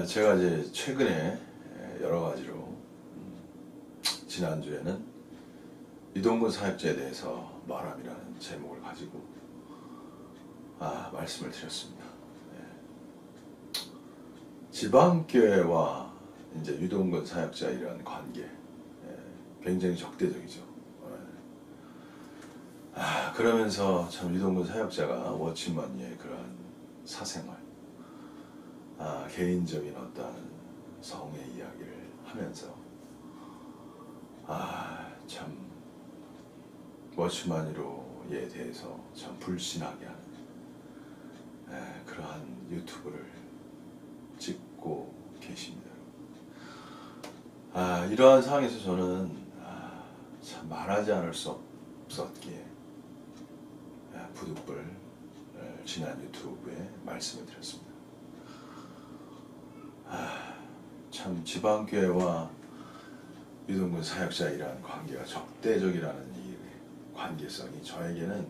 제가 이제 최근에 여러 가지로 지난주에는 유동근 사역자에 대해서 말함이라는 제목을 가지고 말씀을 드렸습니다. 지방교회와 이제 유동근 사역자 이러한 관계 굉장히 적대적이죠. 그러면서 참 유동근 사역자가 워치만의 그러한 사생활, 개인적인 어떤 성의 이야기를 하면서 참 워치만이로에 대해서 참 불신하게 하는 그러한 유튜브를 찍고 계십니다. 이러한 상황에서 저는 참 말하지 않을 수 없었기에 부득불 지난 유튜브에 말씀을 드렸습니다. 참 지방교회와 유동근 사역자 이러한 관계가 적대적이라는 이 관계성이 저에게는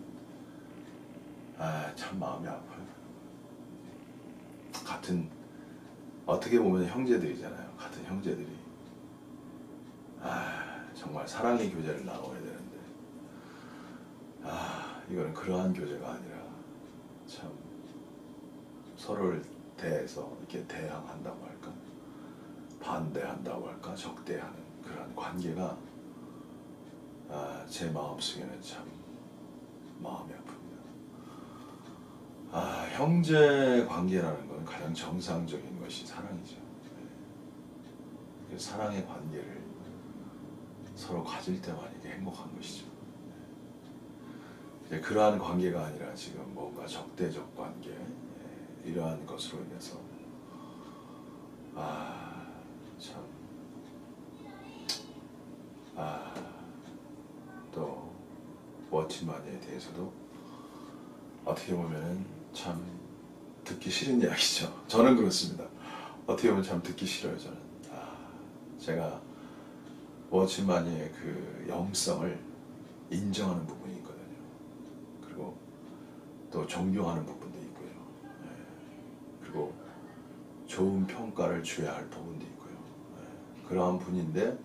참 마음이 아파요. 같은 어떻게 보면 형제들이잖아요. 같은 형제들이 정말 사랑의 교제를 나눠야 되는데 이거는 그러한 교제가 아니라 참 서로를 대해서 이렇게 대항한다고 할까, 반대한다고 할까, 적대하는 그러한 관계가 제 마음속에는 참 마음이 아픕니다. 형제 관계라는 건 가장 정상적인 것이 사랑이죠. 사랑의 관계를 서로 가질 때만 이게 행복한 것이죠. 그러한 관계가 아니라 지금 뭔가 적대적 관계, 이러한 것으로 인해서 참 또 워치만에 대해서도 어떻게 보면은 참 듣기 싫은 이야기죠. 저는 그렇습니다. 어떻게 보면 참 듣기 싫어요. 저는 제가 워치만의 그 영성을 인정하는 부분이 있거든요. 그리고 또 존경하는 부분도 있고요. 그리고 좋은 평가를 줘야 할 부분도 있고요. 그러한 분인데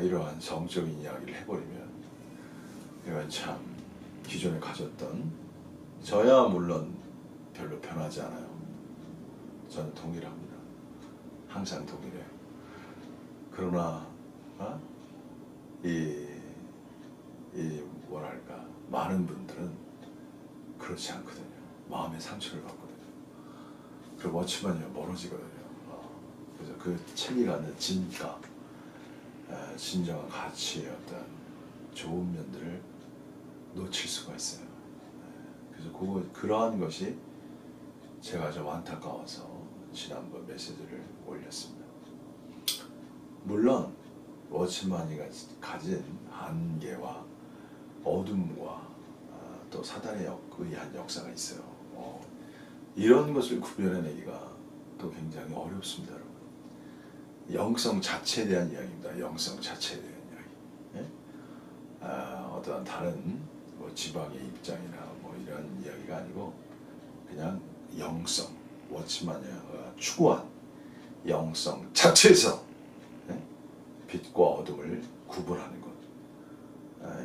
이러한 성적인 이야기를 해버리면 이건 참 기존에 가졌던 저야 물론 별로 변하지 않아요. 저는 동일합니다. 항상 동일해요. 그러나 뭐랄까, 많은 분들은 그렇지 않거든요. 마음의 상처를 받거든요. 그리고 워치만이 멀어지거든요. 그래서 그 책이 갖는 진가, 진정한 가치의 어떤 좋은 면들을 놓칠 수가 있어요. 그래서 그러한 것이 제가 좀 안타까워서 지난번 메시지를 올렸습니다. 물론 워치만이가 가진 한계와 어둠과 또 사단의 의한 역사가 있어요. 이런 것을 구별해내기가 또 굉장히 어렵습니다, 여러분. 영성 자체에 대한 이야기입니다. 영성 자체에 대한 이야기. 어떠한 다른 지방의 입장이나 이런 이야기가 아니고 그냥 영성, 워치만이가 추구한 영성 자체에서 빛과 어둠을 구분하는 것.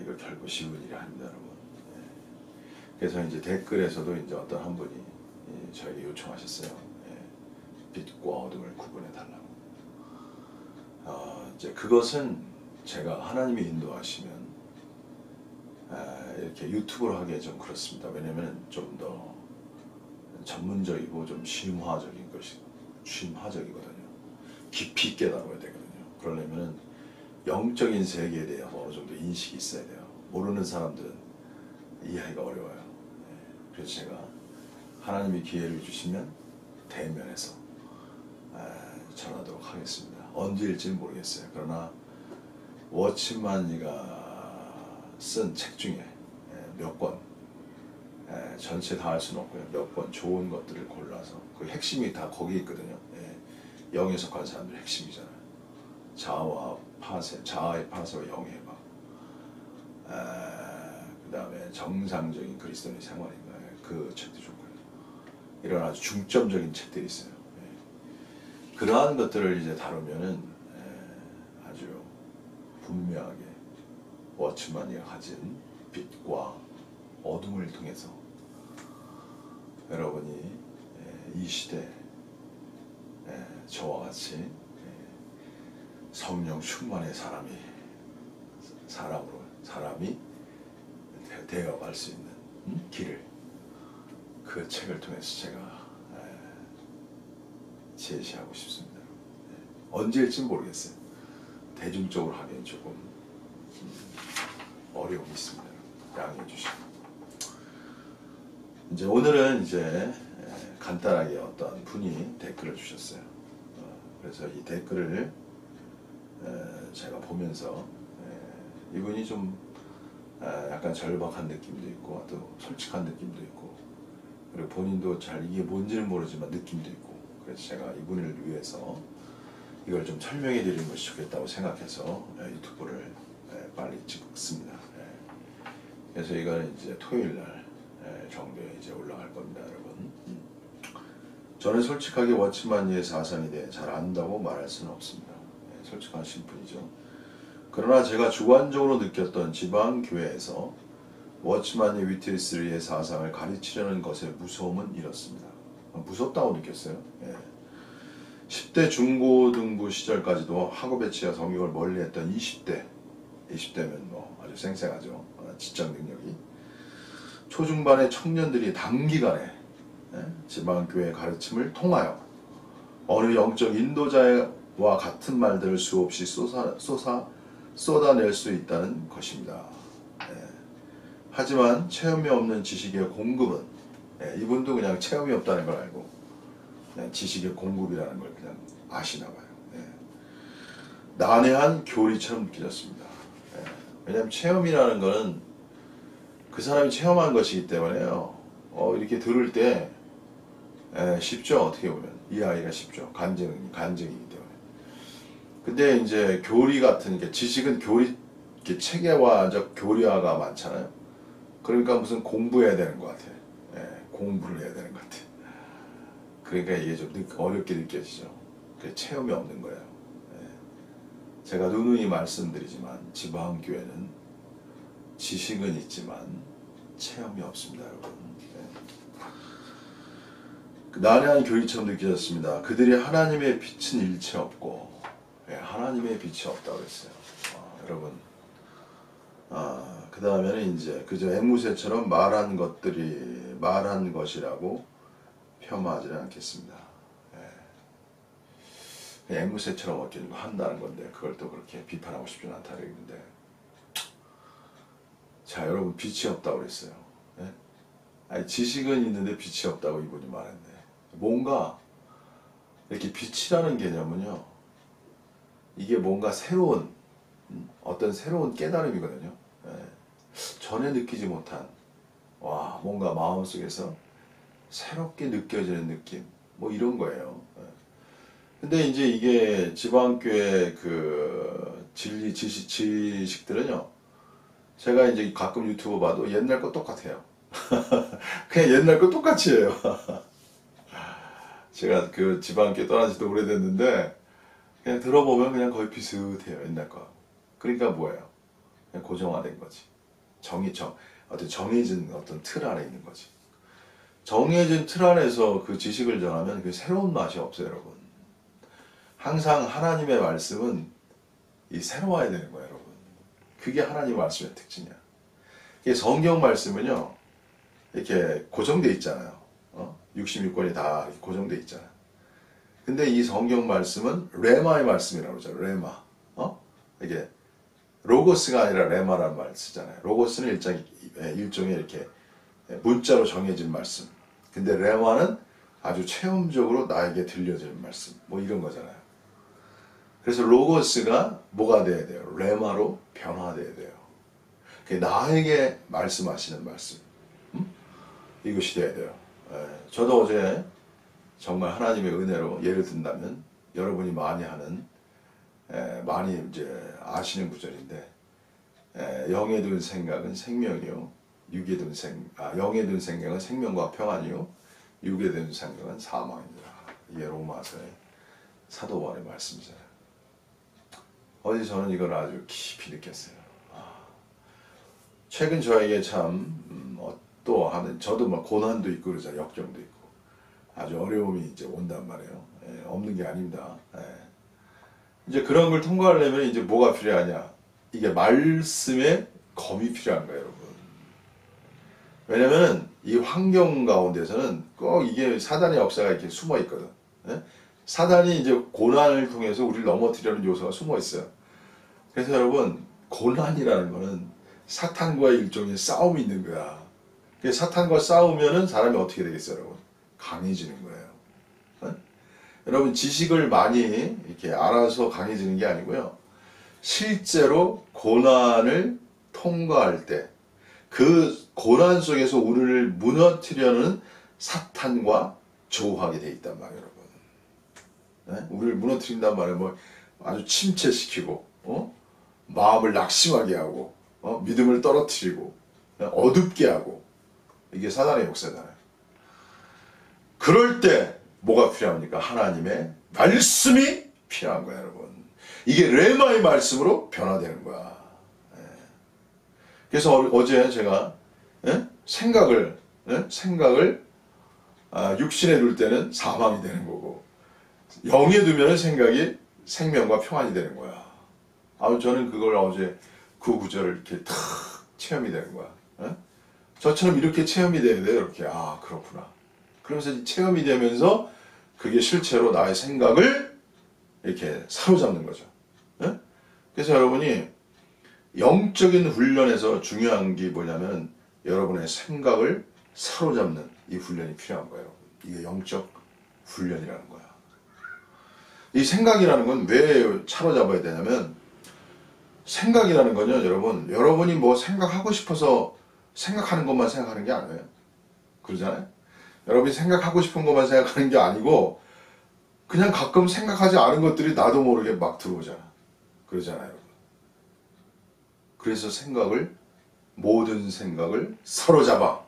이거 결코 쉬운 일이 아닙니다, 여러분. 그래서 이제 댓글에서도 이제 어떤 한 분이 저에게 요청하셨어요. 빛과 어둠을 구분해 달라고. 이제 그것은 제가 하나님이 인도하시면 이렇게 유튜브로 하기에 좀 그렇습니다. 왜냐면 좀 더 전문적이고 좀 심화적이거든요. 깊이 깨달아야 되거든요. 그러려면 영적인 세계에 대해서 어느 정도 인식이 있어야 돼요. 모르는 사람들은 이해하기가 어려워요. 그래서 제가 하나님이 기회를 주시면 대면해서 전하도록 하겠습니다. 언제일지는 모르겠어요. 그러나 워치만이가 쓴 책 중에 몇 권, 전체 다 할 수는 없고요. 몇 권 좋은 것들을 골라서 그 핵심이 다 거기 있거든요. 영에 속한 사람들의 핵심이잖아요. 자아의 파쇄와 영의 해방. 그 다음에 정상적인 그리스도인의 생활인가요? 그 책도 좋고요. 이런 아주 중점적인 책들이 있어요. 그러한 것들을 이제 다루면은 아주 분명하게 워치만이 가진 빛과 어둠을 통해서 여러분이 이 시대 저와 같이 성령 충만의 사람이 되어갈 수 있는 길을 그 책을 통해서 제가 제시하고 싶습니다. 언제일지는 모르겠어요. 대중적으로 하기엔 조금 어려움이 있습니다. 양해해 주시고 이제 오늘은 이제 간단하게 어떤 분이 댓글을 주셨어요. 그래서 이 댓글을 제가 보면서 이분이 좀 약간 절박한 느낌도 있고 또 솔직한 느낌도 있고 그리고 본인도 잘 이게 뭔지는 모르지만 느낌도 있고 그래서 제가 이분을 위해서 이걸 좀 설명해 드리는 것이 좋겠다고 생각해서 유튜브를 빨리 찍습니다. 그래서 이거는 이제 토요일 날 정도에 이제 올라갈 겁니다, 여러분. 저는 솔직하게 워치만니의 사상에 대해 잘 안다고 말할 수는 없습니다. 솔직하신 분이죠. 그러나 제가 주관적으로 느꼈던 지방교회에서 워치만니 위트리스의 사상을 가르치려는 것의 무서움은 이렇습니다. 무섭다고 느꼈어요. 10대 중고등부 시절까지도 학업에 치여 성경을 멀리했던 20대면 뭐 아주 쌩쌩하죠. 지적 능력이. 초중반의 청년들이 단기간에 지방교회 가르침을 통하여 어느 영적 인도자와 같은 말들을 수없이 쏟아낼 수 있다는 것입니다. 하지만 체험이 없는 지식의 공급은 이분도 그냥 체험이 없다는 걸 알고 그냥 지식의 공급이라는 걸 그냥 아시나 봐요. 난해한 교리처럼 느껴졌습니다. 왜냐하면 체험이라는 거는 그 사람이 체험한 것이기 때문에요. 이렇게 들을 때 쉽죠. 어떻게 보면 이해하기가 쉽죠. 간증이기 때문에. 근데 이제 교리 같은 게 지식은 교리 체계화적 교리화가 많잖아요. 그러니까 무슨 공부해야 되는 것 같아. 공부를 해야 되는 것 같아. 그러니까 이게 좀 어렵게 느껴지죠. 그 체험이 없는 거예요. 제가 누누이 말씀드리지만 지방교회는 지식은 있지만 체험이 없습니다, 여러분. 난해한 교리처럼 느껴졌습니다. 그들이 하나님의 빛은 일체 없고 하나님의 빛이 없다고 했어요. 여러분 그 다음에는 이제 그저 앵무새처럼 말한 것이라고 폄하하지는 않겠습니다. 앵무새처럼 어쩌는 거 한다는 건데 그걸 또 그렇게 비판하고 싶지는 않다는 얘기인데 자 여러분 빛이 없다고 그랬어요. 아니 지식은 있는데 빛이 없다고 이분이 말했네. 뭔가 이렇게 빛이라는 개념은요 이게 뭔가 새로운 어떤 새로운 깨달음이거든요. 전에 느끼지 못한 뭔가 마음속에서 새롭게 느껴지는 느낌 뭐 이런 거예요. 근데 이제 이게 지방교회 그 진리 지식들은요 제가 이제 가끔 유튜브 봐도 옛날 거 똑같아요. 그냥 옛날 거 똑같이 해요. 제가 그 지방교회 떠난 지도 오래됐는데 그냥 들어보면 그냥 거의 비슷해요. 옛날 거. 그러니까 뭐예요? 그냥 고정화된 거지. 어떤 정해진 어떤 틀 안에 있는 거지. 정해진 틀 안에서 그 지식을 전하면 그 새로운 맛이 없어요, 여러분. 항상 하나님의 말씀은 이 새로워야 되는 거예요, 여러분. 그게 하나님의 말씀의 특징이야. 이게 성경 말씀은요, 이렇게 고정돼 있잖아요. 66권이 다 고정돼 있잖아요. 근데 이 성경 말씀은 레마의 말씀이라고 그러죠. 레마. 이게 로고스가 아니라 레마라는 말 쓰잖아요. 로고스는 일종의 이렇게 문자로 정해진 말씀. 근데 레마는 아주 체험적으로 나에게 들려지는 말씀. 뭐 이런 거잖아요. 그래서 로고스가 뭐가 돼야 돼요? 레마로 변화돼야 돼요. 나에게 말씀하시는 말씀. 이것이 돼야 돼요. 저도 어제 정말 하나님의 은혜로 예를 든다면 여러분이 많이 이제 아시는 구절인데 영에 둔 생각은 생명이요 영에 둔 생각은 생명과 평안이요 육에 둔 생각은 사망이니라. 이게 로마서의 사도 바울의 말씀이잖아요. 어제 저는 이걸 아주 깊이 느꼈어요. 최근 저에게 참 또 하는, 저도 막 고난도 있고 그러잖아요. 역경도 있고 아주 어려움이 이제 온단 말이에요. 예, 없는 게 아닙니다. 예. 이제 그런 걸 통과하려면 이제 뭐가 필요하냐? 이게 말씀의 검이 필요한 거예요, 여러분. 왜냐면은 이 환경 가운데서는 꼭 이게 사단의 역사가 이렇게 숨어 있거든. 예? 사단이 이제 고난을 통해서 우리를 넘어뜨리려는 요소가 숨어 있어요. 그래서 여러분, 고난이라는 거는 사탄과의 일종의 싸움이 있는 거야. 그래서 사탄과 싸우면은 사람이 어떻게 되겠어요, 여러분? 강해지는 거예요. 예? 여러분, 지식을 많이 이렇게 알아서 강해지는 게 아니고요. 실제로 고난을 통과할 때 그 고난 속에서 우리를 무너뜨리려는 사탄과 조우하게 돼 있단 말이에요, 여러분. 네? 우리를 무너뜨린단 말이에요. 뭐 아주 침체시키고, 마음을 낙심하게 하고, 믿음을 떨어뜨리고, 어둡게 하고, 이게 사단의 역사잖아요. 그럴 때 뭐가 필요합니까? 하나님의 말씀이 필요한 거야, 여러분. 이게 레마의 말씀으로 변화되는 거야. 그래서 어제 제가 생각을 육신에 둘 때는 사망이 되는 거고, 영에 두면 생각이 생명과 평안이 되는 거야. 저는 그걸 어제 그 구절을 이렇게 탁 체험이 되는 거야. 저처럼 이렇게 체험이 돼야 돼. 이렇게 그렇구나. 그러면서 체험이 되면서 그게 실제로 나의 생각을 이렇게 사로잡는 거죠. 그래서 여러분이 영적인 훈련에서 중요한 게 뭐냐면 여러분의 생각을 사로잡는 이 훈련이 필요한 거예요. 이게 영적 훈련이라는 거야. 이 생각이라는 건 왜 사로잡아야 되냐면, 생각이라는 건요, 여러분이 뭐 생각하고 싶어서 생각하는 것만 생각하는 게 아니에요. 그러잖아요. 여러분이 생각하고 싶은 것만 생각하는 게 아니고 그냥 가끔 생각하지 않은 것들이 나도 모르게 막 들어오잖아. 그러잖아요, 여러분. 그래서 모든 생각을 사로잡아.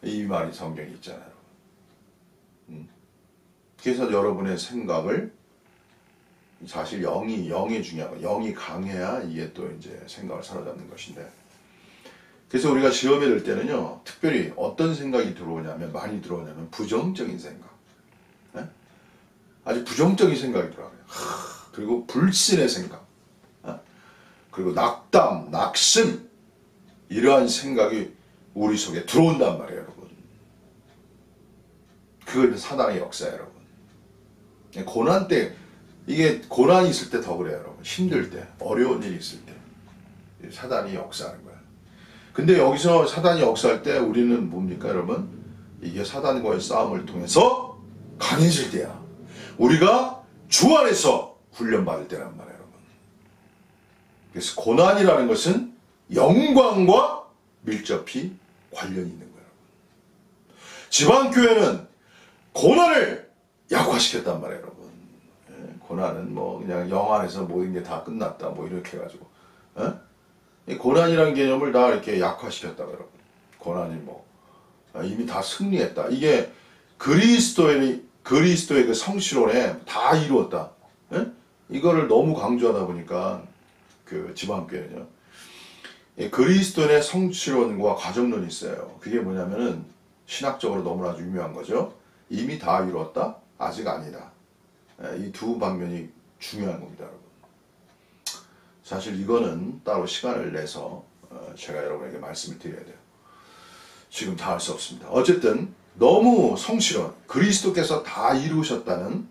이 말이 성경에 있잖아요. 그래서 여러분의 생각을, 사실 영이 중요하고, 영이 강해야 이게 또 이제 생각을 사로잡는 것인데, 그래서 우리가 시험에 들 때는요, 특별히 어떤 생각이 많이 들어오냐면 부정적인 생각. 아주 부정적인 생각이 들어와요. 그리고 불신의 생각. 그리고 낙담, 낙심, 이러한 생각이 우리 속에 들어온단 말이에요, 여러분. 그건 사단의 역사예요, 여러분. 고난 때, 이게 고난이 있을 때 더 그래요, 여러분. 힘들 때, 어려운 일이 있을 때 사단이 역사하는 거예요. 근데 여기서 사단이 역사할 때 우리는 뭡니까, 여러분? 이게 사단과의 싸움을 통해서 강해질 때야. 우리가 주 안에서 훈련받을 때란 말이에요, 여러분. 그래서 고난이라는 것은 영광과 밀접히 관련이 있는 거예요. 지방교회는 고난을 약화시켰단 말이에요, 여러분. 고난은 뭐 그냥 영 안에서 모든 게 다 끝났다, 뭐 이렇게 해가지고. 이 고난이라는 개념을 다 이렇게 약화시켰다고, 여러분. 고난이 뭐 이미 다 승리했다. 이게 그리스도의 그 성실론에 다 이루었다. 이거를 너무 강조하다 보니까 그 지방교회는요, 그리스도인의 성취론과 과정론이 있어요. 그게 뭐냐면은 신학적으로 너무나 유명한 거죠. 이미 다 이루었다? 아직 아니다. 이 두 방면이 중요한 겁니다, 여러분. 사실 이거는 따로 시간을 내서 제가 여러분에게 말씀을 드려야 돼요. 지금 다 할 수 없습니다. 어쨌든 너무 성취론, 그리스도께서 다 이루셨다는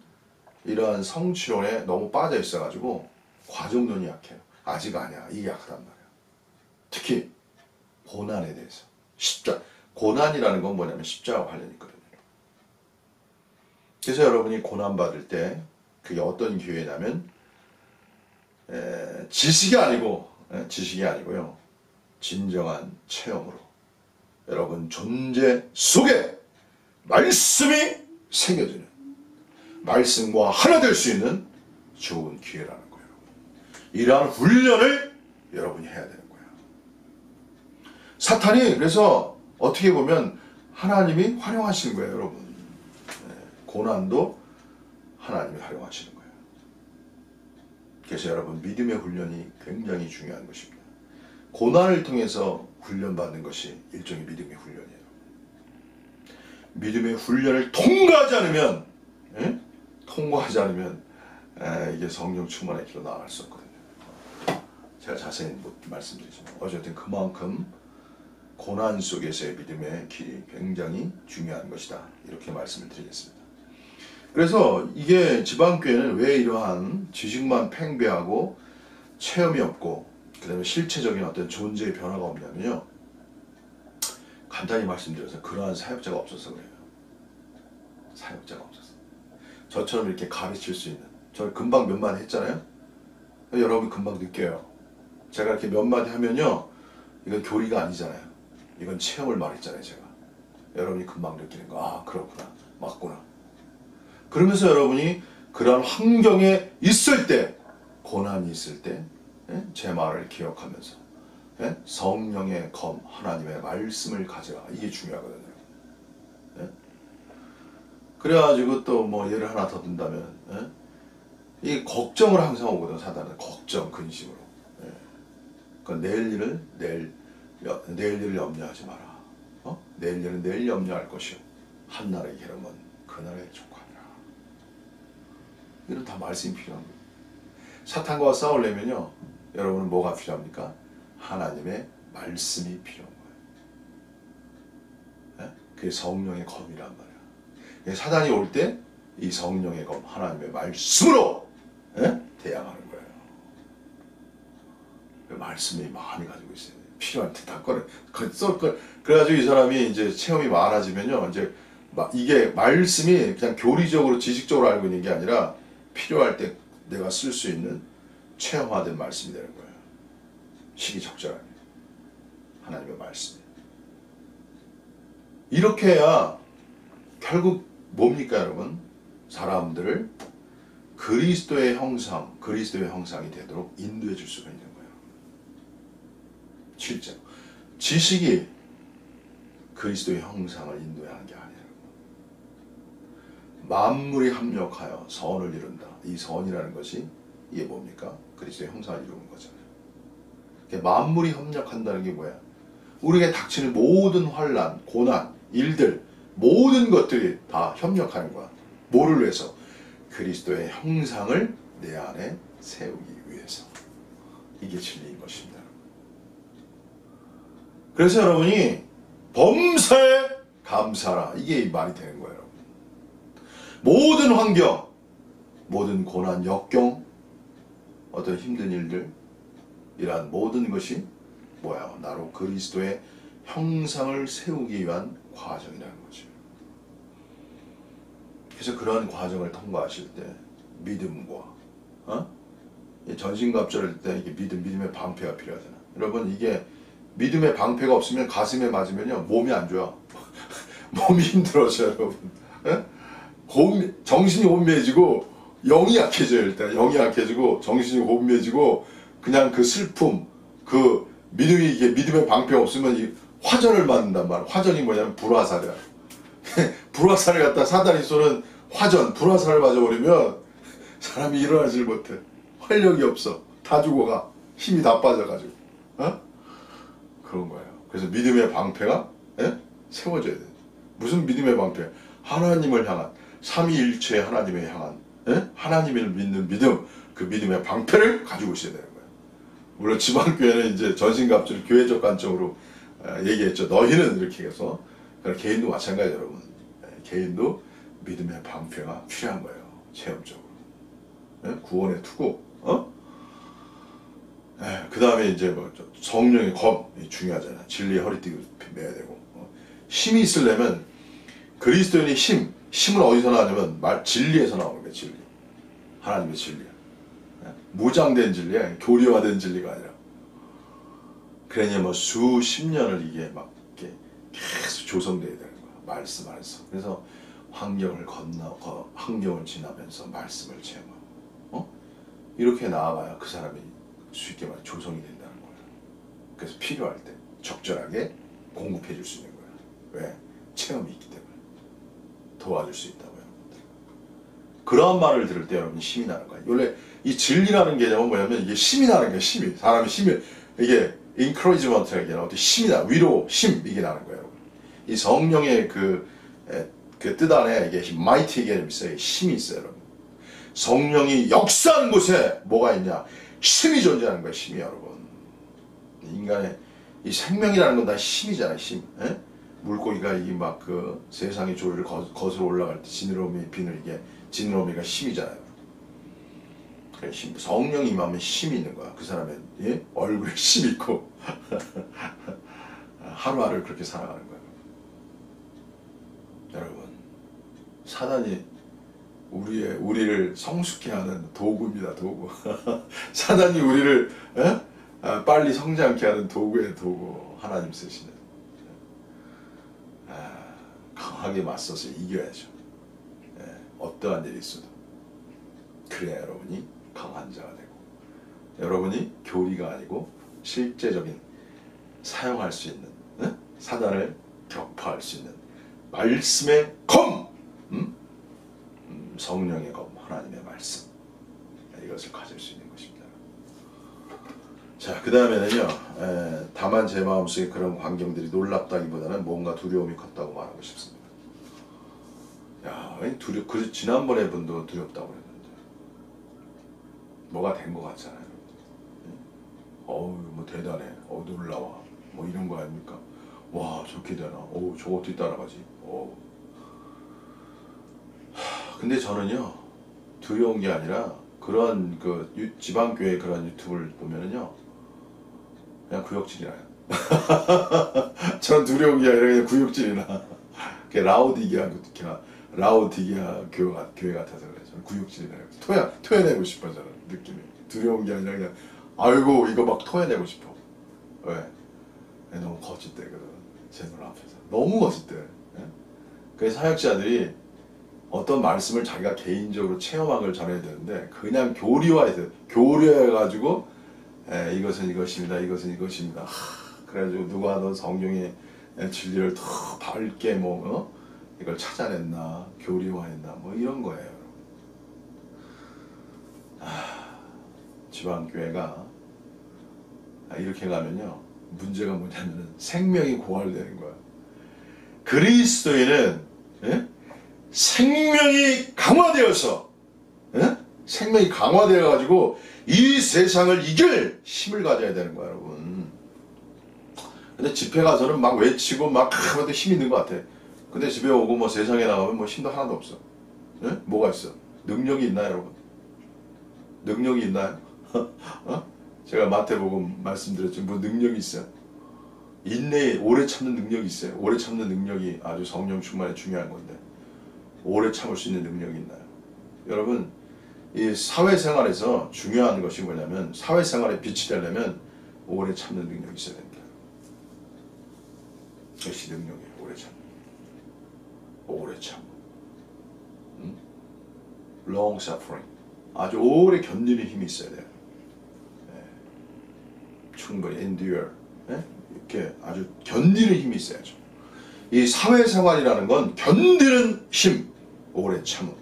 이러한 성취론에 너무 빠져 있어가지고 과정론이 약해요. 아직 아니야. 이게 약하단 말이야. 특히 고난에 대해서. 고난이라는 건 뭐냐면 십자가와 관련이 있거든요. 그래서 여러분이 고난받을 때 그게 어떤 기회냐면 지식이 아니고요. 진정한 체험으로 여러분 존재 속에 말씀이 새겨지는, 말씀과 하나 될 수 있는 좋은 기회라는 거예요. 이러한 훈련을 여러분이 해야 되는 거예요. 사탄이 그래서 어떻게 보면 하나님이 활용하시는 거예요, 여러분. 고난도 하나님이 활용하시는 거예요. 그래서 여러분, 믿음의 훈련이 굉장히 중요한 것입니다. 고난을 통해서 훈련받는 것이 일종의 믿음의 훈련이에요. 믿음의 훈련을 통과하지 않으면 이게 성령 충만의 길로 나아갈 수 없거든요. 제가 자세히 말씀드리지만 어쨌든 그만큼 고난 속에서의 믿음의 길이 굉장히 중요한 것이다, 이렇게 말씀을 드리겠습니다. 그래서 이게 지방교회는 왜 이러한 지식만 팽배하고 체험이 없고 그 다음에 실체적인 어떤 존재의 변화가 없냐면요, 간단히 말씀드려서 그러한 사역자가 없어서 그래요. 사역자가 없어서. 저처럼 이렇게 가르칠 수 있는, 저 금방 몇 마디 했잖아요. 여러분 금방 느껴요. 제가 이렇게 몇 마디 하면요, 이건 교리가 아니잖아요. 이건 체험을 말했잖아요. 제가 여러분이 금방 느끼는 거, 아 그렇구나, 맞구나. 그러면서 여러분이 그러한 환경에 있을 때, 고난이 있을 때 제 말을 기억하면서 성령의 검, 하나님의 말씀을 가져라. 이게 중요하거든요. 그래가지고 또 뭐 예를 하나 더 든다면 이 걱정을 항상 오거든, 사단은. 걱정, 근심으로. 그러니까 내일 일을 염려하지 마라. 내일 일은 내일 염려할 것이요, 한날의 괴로움은 그날의 족하니라. 이런 다 말씀이 필요한 거예요. 사탄과 싸우려면요, 여러분은 뭐가 필요합니까? 하나님의 말씀이 필요한 거예요. 그게 성령의 검이란 말이야. 사단이 올 때 이 성령의 검, 하나님의 말씀으로 대항하는 거예요. 그 말씀이 많이 가지고 있어요. 필요할 때 다 꺼내. 그래가지고 이 사람이 이제 체험이 많아지면요, 이제 이게 말씀이 그냥 교리적으로 지식적으로 알고 있는 게 아니라 필요할 때 내가 쓸 수 있는 체험화된 말씀이 되는 거예요. 시기적절하게 하나님의 말씀이. 이렇게 해야 결국 뭡니까 여러분? 사람들을 그리스도의 형상이 되도록 인도해 줄 수가 있는 거예요. 실제로 지식이 그리스도의 형상을 인도하는 게 아니에요. 만물이 합력하여 선을 이룬다. 이 선이라는 것이 이게 뭡니까? 그리스도의 형상을 이루는 거잖아요. 만물이 협력한다는 게 뭐야? 우리에게 닥치는 모든 환난, 고난, 일들, 모든 것들이 다 협력하는 거야. 뭐를 위해서? 그리스도의 형상을 내 안에 세우기 위해서. 이게 진리인 것입니다. 그래서 여러분이 범사에 감사라, 이게 말이 되는 거예요. 여러분. 모든 환경, 모든 고난, 역경, 어떤 힘든 일들, 이러한 모든 것이 뭐야? 나로 그리스도의 형상을 세우기 위한 과정이라는 거죠. 그래서 그러한 과정을 통과하실 때 믿음과 전신갑절할 때 이게 믿음의 방패가 필요하잖아. 여러분, 이게 믿음의 방패가 없으면 가슴에 맞으면요, 몸이 안 좋아. 몸이 힘들어져요, 여러분. 정신이 혼미해지고 영이 약해져요. 일단 영이 약해지고 정신이 혼미해지고 그냥 그 슬픔, 그 믿음이, 이게 믿음의 방패가 없으면 이 화전을 맞는단 말이야. 화전이 뭐냐면 불화살이야. 불화살을 갖다 사단이 쏘는 화전, 불화살을 맞아버리면 사람이 일어나질 못해. 활력이 없어. 다 죽어가. 힘이 다 빠져가지고. 그런 거예요. 그래서 믿음의 방패가 세워져야 돼. 무슨 믿음의 방패? 하나님을 향한, 삼위일체 하나님을 향한 하나님을 믿는 믿음, 그 믿음의 방패를 가지고 있어야 되는 거예요. 물론 지방교회는 이제 전신갑주를 교회적 관점으로 얘기했죠. 너희는 이렇게 해서. 개인도 마찬가지 여러분. 개인도 믿음의 방패가 필요한 거예요. 체험적으로. 구원의 투구. 그 다음에 이제 뭐 성령의 검이 중요하잖아요. 진리의 허리띠를 매야 되고. 힘이 있으려면 그리스도인의 힘은 어디서 나오냐면 진리에서 나오는 거예요. 진리. 하나님의 진리야. 무장된 진리야. 교리화된 진리가 아니라. 그러니 뭐 수십 년을 이게 막 이렇게 계속 조성돼야 되는 거야. 말씀 안에서. 그래서 환경을 환경을 지나면서 말씀을 체험하고. 이렇게 나아가야 그 사람이 쉽게 말해 조성이 된다는 거예요. 그래서 필요할 때 적절하게 공급해 줄 수 있는 거예요. 왜? 체험이 있기 때문에. 도와줄 수 있다고요. 그러한 말을 들을 때 여러분 힘이 나는 거예요. 원래 이 진리라는 개념은 뭐냐면 이게 힘이 나는 거예요. 힘이. 사람이 힘이 이게 encouragement라는 게 어떤 힘이 나. 위로 힘 이게 나는 거예요. 여러분. 이 성령의 그 뜻 안에 이게 mighty 개념이 있어요. 힘이 있어요. 여러분. 성령이 역사하는 곳에 뭐가 있냐? 힘이 존재하는 거예요. 힘이 여러분. 인간의 이 생명이라는 건 다 힘이잖아요. 힘. 에? 물고기가 이 막 그 세상의 조리를 거슬러 올라갈 때 지느러미 비늘게 지느러미가 힘이잖아요. 힘, 성령이 임하면 힘이 있는 거야. 그 사람의 예? 얼굴에 힘이 있고 하루하루를 그렇게 살아가는 거예요. 여러분, 사단이 우리를 성숙케 하는 도구입니다. 도구. 사단이 우리를 빨리 성장케 하는 도구예요. 도구. 하나님 쓰시는. 강하게 맞서서 이겨야죠. 어떠한 일이 있어도. 그래야 여러분이 강한 자가 되고 여러분이 교리가 아니고 실제적인 사용할 수 있는 사단을 격파할 수 있는 말씀의 검! 성령의 검, 하나님의 말씀 이것을 가질 수 있는 것입니다. 자, 그 다음에는요 다만 제 마음속에 그런 광경들이 놀랍다기보다는 뭔가 두려움이 컸다고 말하고 싶습니다. 야, 지난번에 분도 두렵다고 그랬는데 뭐가 된 것 같잖아요. 어우, 뭐 대단해, 놀라워, 뭐 이런 거 아닙니까? 와, 저렇게 되나? 저거 어떻게 따라가지? 근데 저는요 두려운 게 아니라 그런 그 지방교회 그런 유튜브를 보면은요 그냥 구역질이 나요. 저는 두려운 게 아니라 그냥 구역질이 나. 라우디게아 교회 같아서 그래요. 저는 구역질이 나요. 토해내고 싶어. 저는 느낌이 두려운 게 아니라 그냥 아이고 이거 막 토해내고 싶어. 왜? 너무 거짓되거든. 제 눈 앞에서 너무 거짓돼. 그래서 사역자들이 어떤 말씀을 자기가 개인적으로 체험한 걸 전해야 되는데 그냥 교류해가지고 이것은 이것입니다. 이것은 이것입니다. 그래가지고 누가 너 성경의 진리를 더 밝게 이걸 찾아냈나 교리화했나 뭐 이런 거예요. 지방교회가 이렇게 가면요 문제가 뭐냐면은 생명이 고갈되는 거야. 그리스도인은 생명이 강화되어서 생명이 강화되어 가지고 이 세상을 이길 힘을 가져야 되는 거야 여러분. 근데 집회 가서는 막 외치고 막 하면도 힘이 있는 것 같아. 근데 집에 오고 뭐 세상에 나가면 뭐 힘도 하나도 없어. 뭐가 있어? 능력이 있나요 여러분? 능력이 있나요? 제가 마태복음 말씀드렸죠. 뭐 능력이 있어요? 인내에 오래 참는 능력이 있어요. 오래 참는 능력이 아주 성령 충만에 중요한 건데 오래 참을 수 있는 능력이 있나요? 여러분 이 사회생활에서 중요한 것이 뭐냐면 사회생활에 빛이 되려면 오래 참는 능력이 있어야 됩니다. 그것이 능력이에요. 오래 참는. 오래 참. long suffering. 아주 오래 견디는 힘이 있어야 돼요. 충분히 endure. 이렇게 아주 견디는 힘이 있어야죠. 이 사회생활이라는 건 견디는 힘, 오래 참음,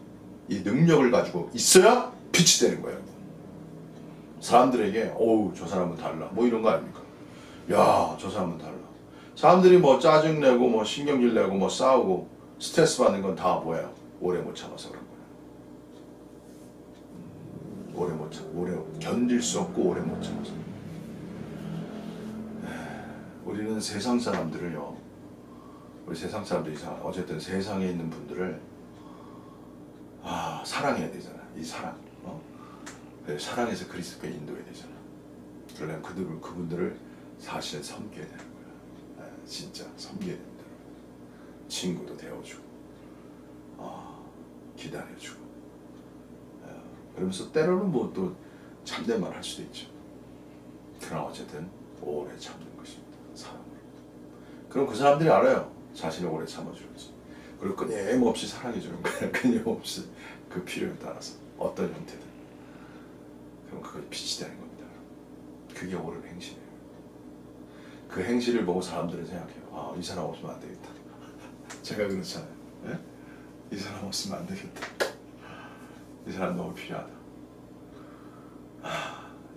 이 능력을 가지고 있어야 빛이 되는 거예요. 사람들에게 저 사람은 달라 뭐 이런 거 아닙니까? 야, 저 사람은 달라. 사람들이 뭐 짜증내고 뭐 신경질 내고 뭐 싸우고 스트레스 받는 건 다 뭐예요? 오래 못 참아서 그런 거예요. 오래 견딜 수 없고 오래 못 참아서. 우리는 세상 사람들을요, 우리 세상 사람들이 어쨌든 세상에 있는 분들을 사랑해야 되잖아. 이 사랑, 사랑해서 그리스도께 인도해야 되잖아. 그러려면 그분들을 사실은 섬겨야 되는 거야. 진짜 섬겨야 됩니다. 친구도 되어주고, 기다려주고. 그러면서 때로는 뭐 또 참된 말 할 수도 있죠. 그러나 어쨌든 오래 참는 것입니다. 사랑으로. 그럼 그 사람들이 알아요. 자신을 오래 참아주는지. 그리고 끊임없이 사랑해주는 거예요. 끊임없이 그 필요에 따라서 어떤 형태든. 그럼 그것이 빛이 되는 겁니다. 그게 옳은 행실이에요. 그 행실을 보고 사람들은 생각해요. 이 사람 없으면 안 되겠다. 제가 그렇잖아요. 이 사람 없으면 안 되겠다. 이 사람 너무 필요하다.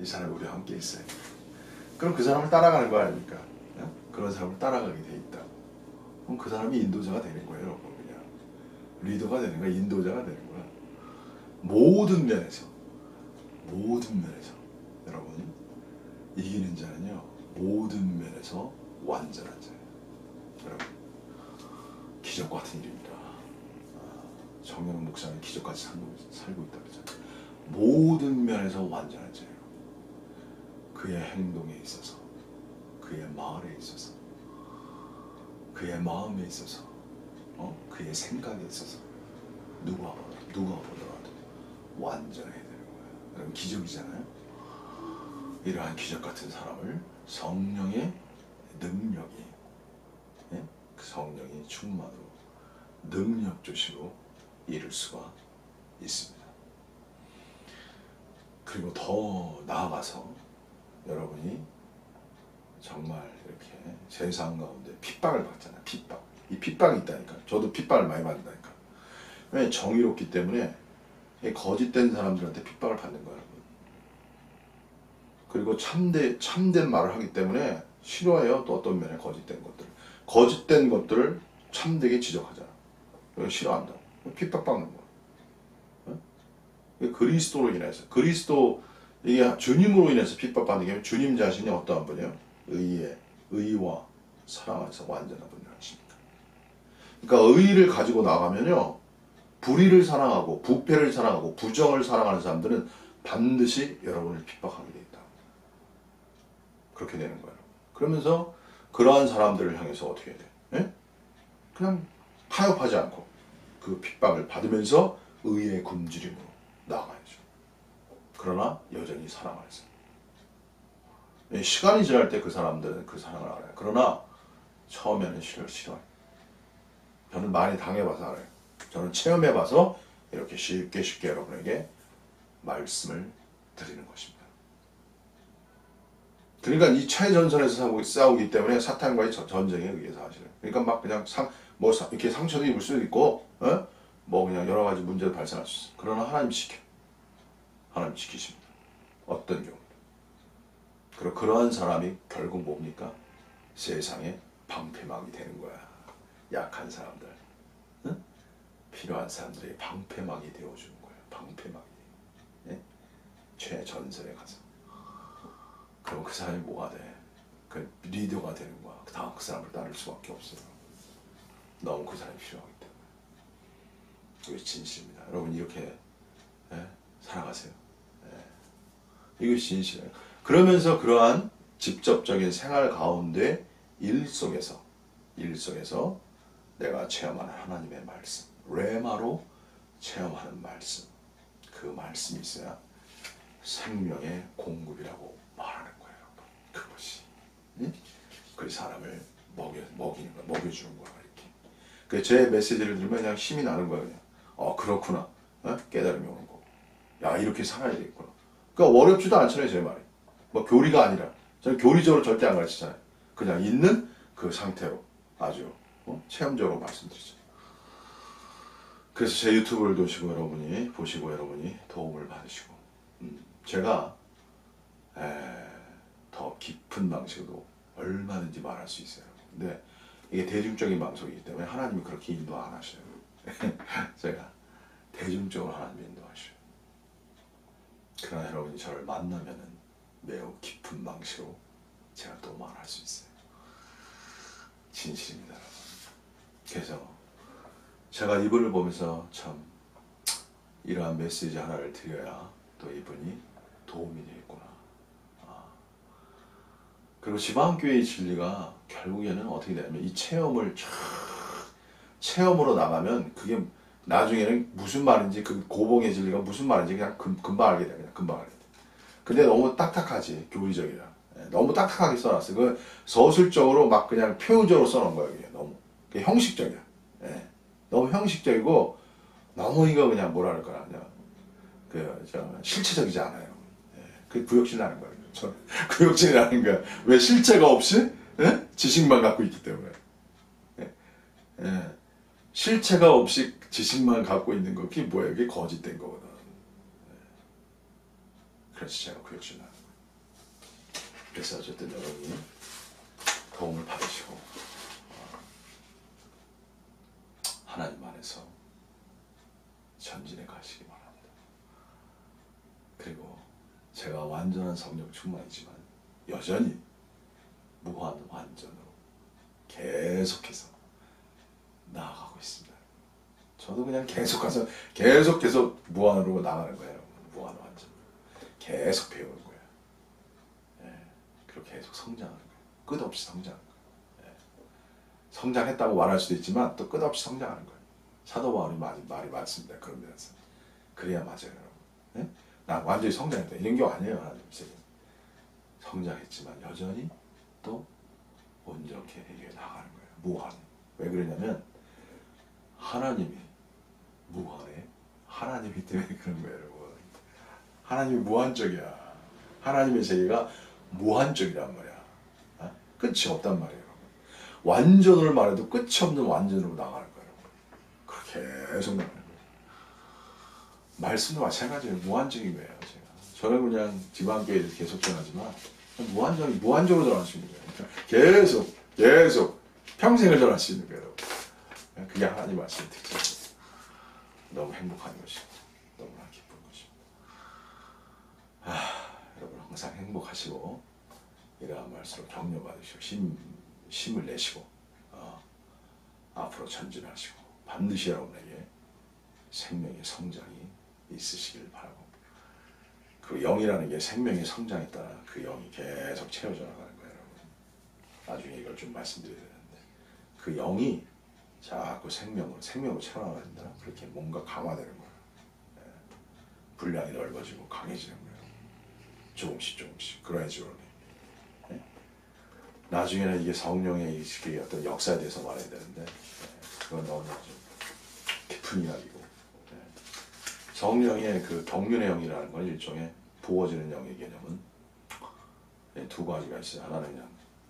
이 사람이 우리와 함께 있어요. 그럼 그 사람을 따라가는 거 아닙니까? 그런 사람을 따라가게 돼 있다. 그럼 그 사람이 인도자가 되는 거예요. 여러분. 그냥 리더가 되는 거야. 인도자가 되는 거야. 모든 면에서 여러분, 이기는 자는요 모든 면에서 완전한 자예요. 여러분, 기적 같은 일입니다. 정영 목사는 기적같이 살고 있다고 그러잖아요. 모든 면에서 완전한 자예요. 그의 행동에 있어서, 그의 말에 있어서, 그의 마음에 있어서, 그의 생각에 있어서 누가 보더라도 완전해야 되는 거예요. 여러분, 기적이잖아요. 이러한 기적 같은 사람을 성령의 능력이, 그 성령이 충만으로 능력 조시로 이룰 수가 있습니다. 그리고 더 나아가서 여러분이 정말 이렇게 세상 가운데 핍박을 받잖아요. 이 핍박이 있다니까. 저도 핍박을 많이 받는다니까. 왜? 정의롭기 때문에 거짓된 사람들한테 핍박을 받는 거예요. 그리고 참된 말을 하기 때문에 싫어해요. 또 어떤 면에 거짓된 것들을 참되게 지적하잖아. 싫어한다고. 핍박받는 거야. 그리스도로 인해서, 이게 주님으로 인해서 핍박받는 게 주님 자신이 어떠한 분이에요? 의와 사랑 안에서 완전한 분이 아십니까? 그러니까 의를 가지고 나가면요, 불의를 사랑하고 부패를 사랑하고 부정을 사랑하는 사람들은 반드시 여러분을 핍박하게 돼 있다. 그렇게 되는 거예요. 그러면서 그러한 사람들을 향해서 어떻게 해야 돼? 예? 그냥 타협하지 않고 그 핍박을 받으면서 의의 굶주림으로 나아가야죠. 그러나 여전히 사랑 안에서. 시간이 지날 때 그 사람들은 그 사랑을 알아요. 그러나 처음에는 싫어요. 저는 많이 당해봐서 알아요. 저는 체험해봐서 이렇게 쉽게 여러분에게 말씀을 드리는 것입니다. 그러니까 이 최전선에서 싸우기 때문에 사탄과의 전쟁에 의해서 하시는. 그러니까 막 그냥 이렇게 상처도 입을 수도 있고, 뭐 그냥 여러 가지 문제도 발생할 수 있어요. 그러나 하나님 지키십니다. 어떤 경우. 그리고 그러한 사람이 결국 뭡니까? 세상에 방패막이 되는 거야. 약한 사람들, 필요한 사람들의 방패막이 되어주는 거예요. 방패막이. 최전선에 가서. 그럼 그 사람이 뭐가 돼? 그 리더가 되는 거야. 다음 그 사람을 따를 수밖에 없어요. 너무 그 사람이 필요하기 때문에. 그게 진실입니다. 여러분, 이렇게 살아가세요. 이것이 진실이에요. 그러면서 그러한 직접적인 생활 가운데 일 속에서 내가 체험하는 하나님의 말씀, 레마로 체험하는 말씀, 그 말씀이 있어야 생명의 공급이라고 말하는 거예요. 그것이. 그 사람을 먹이는 거야, 먹여주는 거야, 이렇게. 그 제 메시지를 들으면 그냥 힘이 나는 거야, 그냥. 그렇구나. 깨달음이 오는 거고. 야, 이렇게 살아야 되겠구나. 그러니까 어렵지도 않잖아요, 제 말이. 뭐 교리가 아니라. 저는 교리적으로 절대 안 가르치잖아요. 그냥 있는 그 상태로 아주 체험적으로 말씀드리죠. 그래서 제 유튜브를 보시고 여러분이 도움을 받으시고, 제가 더 깊은 방식으로 얼마든지 말할 수 있어요. 근데 이게 대중적인 방송이기 때문에 하나님이 그렇게 인도 안 하셔요. 제가 대중적으로 하나님이 인도하셔요. 그러나 여러분이 저를 만나면은 매우 깊은 방식으로 제가 또 말할 수 있어요. 진실입니다, 여러분. 그래서 제가 이분을 보면서 참 이러한 메시지 하나를 드려야 또 이분이 도움이 되겠구나. 그리고 지방교회의 진리가 결국에는 어떻게 되냐면 이 체험으로 나가면 그게 나중에는 무슨 말인지, 그 고봉의 진리가 무슨 말인지 그냥 금방 알게 돼. 그냥 금방 알게 돼. 근데 너무 딱딱하지, 교리적이라. 너무 딱딱하게 써놨어. 그 서술적으로 막 그냥 표현적으로 써놓은 거야. 이게 너무 형식적이야. 너무 형식적이고 너무 이거 그냥 뭐랄까 그냥 실체적이지 않아요. 그 구역질 나는 거예요. 구역질 나는 거야. 왜? 실체가 없이 지식만 갖고 있기 때문에. 실체가 없이 지식만 갖고 있는 거, 그게 뭐예요? 그게 거짓된 거거든. 그래서 제가 구역질 나는 거예요. 그래서 어쨌든 여러분이 도움을 받으시고 하나님 안에서 전진해 가시기 바랍니다. 그리고 제가 완전한 성령 충만이지만 여전히 무한 완전으로 계속해서 나아가고 있습니다. 저도 그냥 계속해서 무한으로 나가는 거예요. 무한 완전. 계속 배우는 거예요. 예. 그리고 계속 성장하는 거예요. 끝없이 성장하는 거예요. 예. 성장했다고 말할 수도 있지만 또 끝없이 성장하는 거예요. 사도 바울이 말이 맞습니다. 그런 면에서. 그래야 맞아요, 여러분. 예? 나 완전히 성장했다. 이런 게 아니에요, 하나님. 성장했지만 여전히 또 온전케 나가는 거예요. 무한. 왜 그러냐면 하나님이 무한해. 하나님이 때문에 그런 거예요, 여러분. 하나님이 무한적이야. 하나님의 세계가 무한적이란 말이야. 어? 끝이 없단 말이에요. 완전을 말해도 끝이 없는 완전으로 나가는 거예요. 그렇게 계속 나가는 거예요. 말씀도 마찬가지예요. 무한적인 거예요. 저는 그냥 지방교회에서 계속 전하지만 무한적으로 전할 수 있는 거예요. 계속 평생을 전할 수 있는 거예요. 그게 하나님 말씀의 특징이에요. 너무 행복한 것이고 너무나 기쁜 것입니다. 여러분 항상 행복하시고 이러한 말씀으로 격려받으시고 힘을 내시고 앞으로 전진하시고 반드시 여러분에게 생명의 성장이 있으시길 바라고, 그 영이라는 게 생명의 성장에 따라 그 영이 계속 채워져 나가는 거예요, 여러분. 나중에 이걸 좀 말씀드려야 되는데 그 영이 자꾸 생명으로 채워나간다. 그렇게 뭔가 강화되는 거예요. 예. 분량이 넓어지고 강해지는 거예요. 조금씩 그래야지 여러분. 예. 나중에는 이게 성령의 어떤 역사에 대해서 말해야 되는데 그건 너무 좀 깊은 이야기고, 성령의 그 경륜의 영이라는 건 일종의 부어지는 영의 개념은 두 가지가 있어요. 하나는 그냥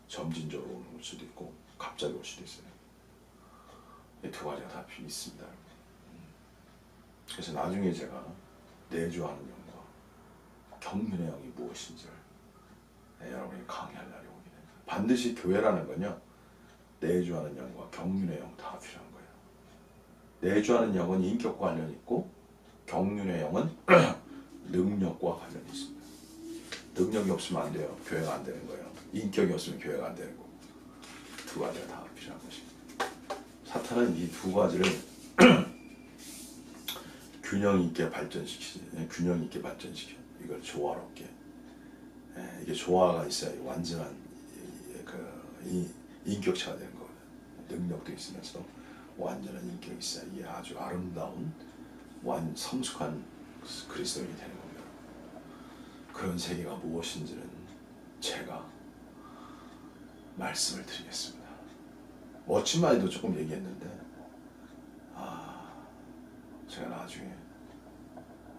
점진적으로 오는 수도 있고 갑자기 올 수도 있어요. 이 두 가지가 다 있습니다. 그래서 나중에 제가 내주하는 영과 경륜의 영이 무엇인지를 여러분이 강의할 날이 오게 됩니다. 반드시 교회라는 건요, 내주하는 영과 경륜의 영 다 필요한 거예요. 내주하는 영은 인격과 관련이 있고 경륜의 영은 능력과 관련이 있습니다. 능력이 없으면 안 돼요. 교회가 안 되는 거예요. 인격이 없으면 교회가 안 되는 거고, 두 가지가 다 필요한 것입니다. 사탄은 이 두 가지를 균형 있게 발전시켜 이걸 조화롭게, 이게 조화가 있어야 완전한 인격체가 되는 거거든요. 능력도 있으면서 완전한 인격이 있어야 이게 아주 아름다운 성숙한 그리스도인이 되는 겁니다. 그런 세계가 무엇인지는 제가 말씀을 드리겠습니다. 멋진 말도 조금 얘기했는데 제가 나중에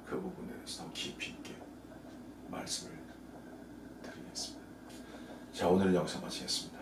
그 부분에 대해서 더 깊이 있게 말씀을 드리겠습니다. 자, 오늘 영상 마치겠습니다.